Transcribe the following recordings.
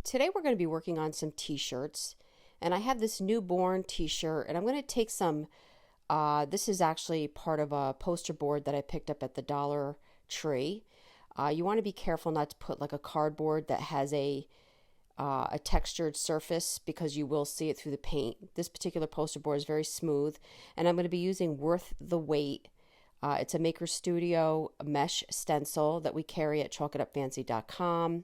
Today we're going to be working on some t-shirts, and I have this newborn t-shirt, and I'm going to take some, this is actually part of a poster board that I picked up at the Dollar Tree. You want to be careful not to put like a cardboard that has a textured surface because you will see it through the paint. This particular poster board is very smooth, and I'm going to be using Worth the Wait. It's a Maker Studio mesh stencil that we carry at chalkitupfancy.com.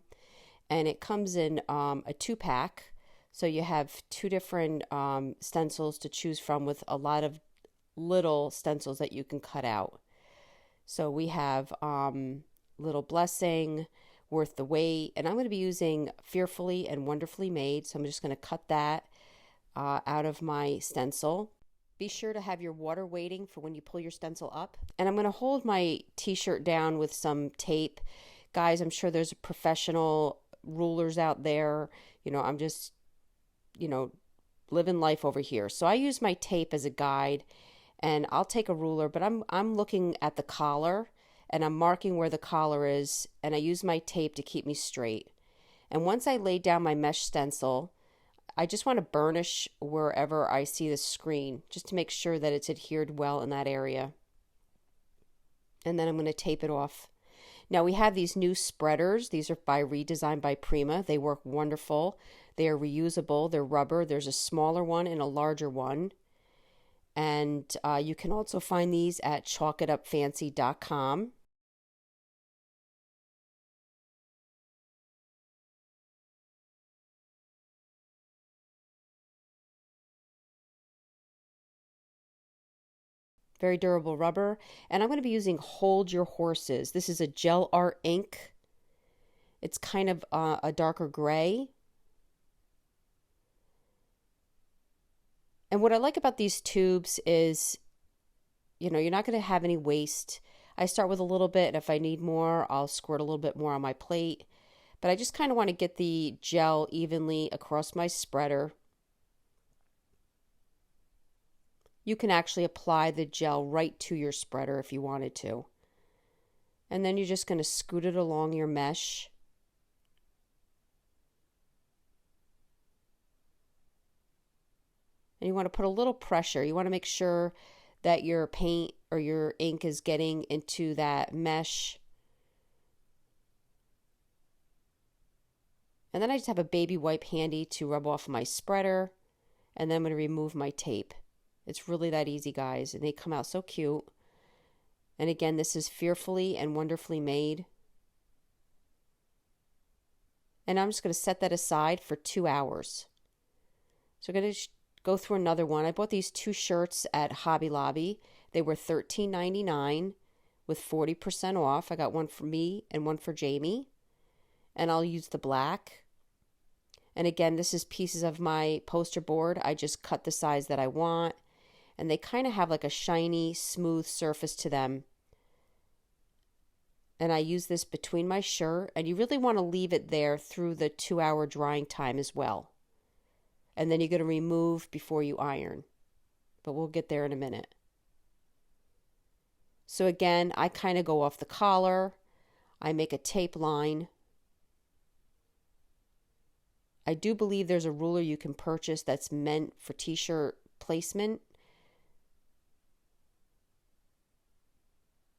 And it comes in a 2-pack, so you have 2 different stencils to choose from with a lot of little stencils that you can cut out. So we have Little Blessing, Worth the Wait, and I'm going to be using Fearfully and Wonderfully Made, so I'm just going to cut that out of my stencil. Be sure to have your water waiting for when you pull your stencil up. And I'm going to hold my t-shirt down with some tape. Guys, I'm sure there's professional rulers out there. I'm just living life over here, so I use my tape as a guide, and I'll take a ruler, but I'm looking at the collar and I'm marking where the collar is, and I use my tape to keep me straight. And once I lay down my mesh stencil, I just want to burnish wherever I see the screen just to make sure that it's adhered well in that area, and then I'm going to tape it off. Now we have these new spreaders. These are by Redesigned by Prima. They work wonderful. They are reusable. They're rubber. There's a smaller one and a larger one. And you can also find these at chalkitupfancy.com. Very durable rubber. And I'm going to be using Hold Your Horses. This is a gel art ink. It's kind of a darker gray. And what I like about these tubes is, you're not going to have any waste. I start with a little bit, and if I need more, I'll squirt a little bit more on my plate. But I just kind of want to get the gel evenly across my spreader. You can actually apply the gel right to your spreader if you wanted to. And then you're just going to scoot it along your mesh. And you want to put a little pressure. You want to make sure that your paint or your ink is getting into that mesh. And then I just have a baby wipe handy to rub off my spreader. And then I'm going to remove my tape. It's really that easy, guys, and they come out so cute. And again, this is Fearfully and Wonderfully Made. And I'm just going to set that aside for 2 hours. So I'm going to go through another one. I bought these 2 shirts at Hobby Lobby. They were $13.99 with 40% off. I got one for me and one for Jamie. And I'll use the black. And again, this is pieces of my poster board. I just cut the size that I want. And they kind of have like a shiny, smooth surface to them. And I use this between my shirt. And you really want to leave it there through the 2-hour drying time as well. And then you're going to remove before you iron. But we'll get there in a minute. So again, I kind of go off the collar. I make a tape line. I do believe there's a ruler you can purchase that's meant for t-shirt placement,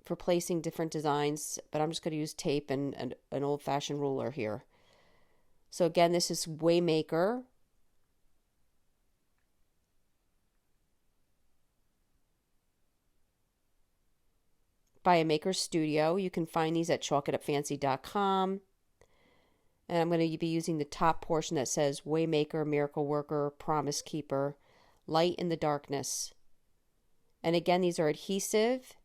for placing different designs, but I'm just going to use tape and an old-fashioned ruler here. So again, this is Waymaker. By a Maker Studio. You can find these at chalkitupfancy.com. And I'm going to be using the top portion that says Waymaker, Miracle Worker, Promise Keeper, Light in the Darkness. And again, these are adhesive.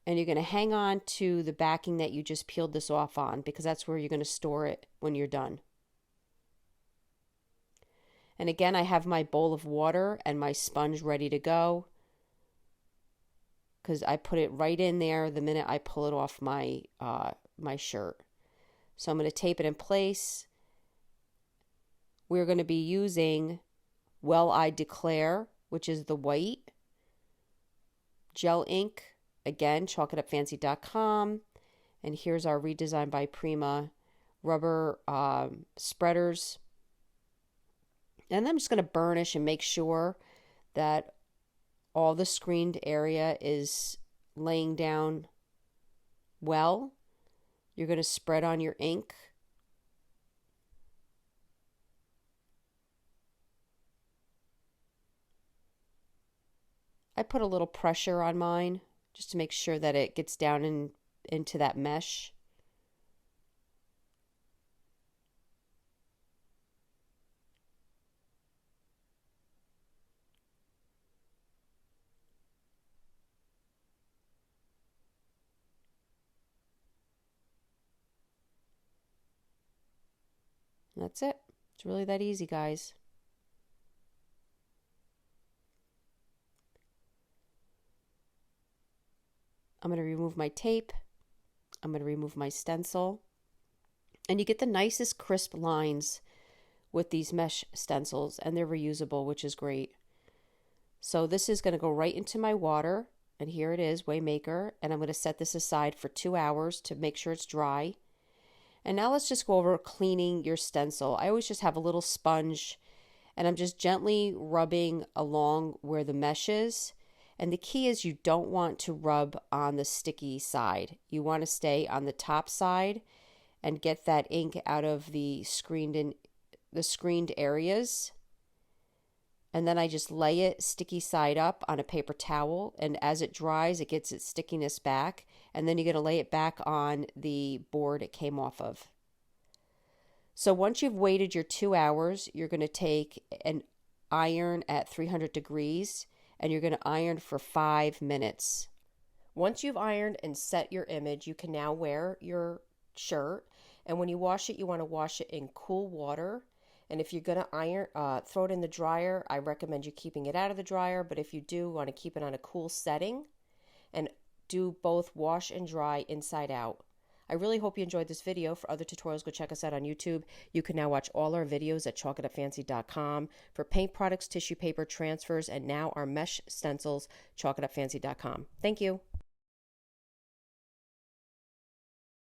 And you're going to hang on to the backing that you just peeled this off on, because that's where you're going to store it when you're done. And again, I have my bowl of water and my sponge ready to go, because I put it right in there the minute I pull it off my shirt. So I'm going to tape it in place. We're going to be using Well I Declare, which is the white, gel ink, again, chalkitupfancy.com. And here's our Redesigned by Prima rubber spreaders. And then I'm just going to burnish and make sure that all the screened area is laying down well. You're going to spread on your ink. I put a little pressure on mine just to make sure that it gets down into that mesh. And that's it. It's really that easy, guys. I'm going to remove my tape. I'm going to remove my stencil. And you get the nicest crisp lines with these mesh stencils, and they're reusable, which is great. So this is going to go right into my water, and here it is, Waymaker, and I'm going to set this aside for 2 hours to make sure it's dry. And now let's just go over cleaning your stencil. I always just have a little sponge, and I'm just gently rubbing along where the mesh is. And the key is you don't want to rub on the sticky side. You want to stay on the top side and get that ink out of the screened areas. And then I just lay it sticky side up on a paper towel, and as it dries, it gets its stickiness back, and then you're going to lay it back on the board it came off of. So once you've waited your 2 hours, you're going to take an iron at 300 degrees, and you're going to iron for 5 minutes. Once you've ironed and set your image, you can now wear your shirt, and when you wash it, you want to wash it in cool water. And if you're going to iron, throw it in the dryer, I recommend you keeping it out of the dryer. But if you do want to keep it on a cool setting, and do both wash and dry inside out. I really hope you enjoyed this video. For other tutorials, go check us out on YouTube. You can now watch all our videos at chalkitupfancy.com for paint products, tissue paper, transfers, and now our mesh stencils, chalkitupfancy.com. Thank you.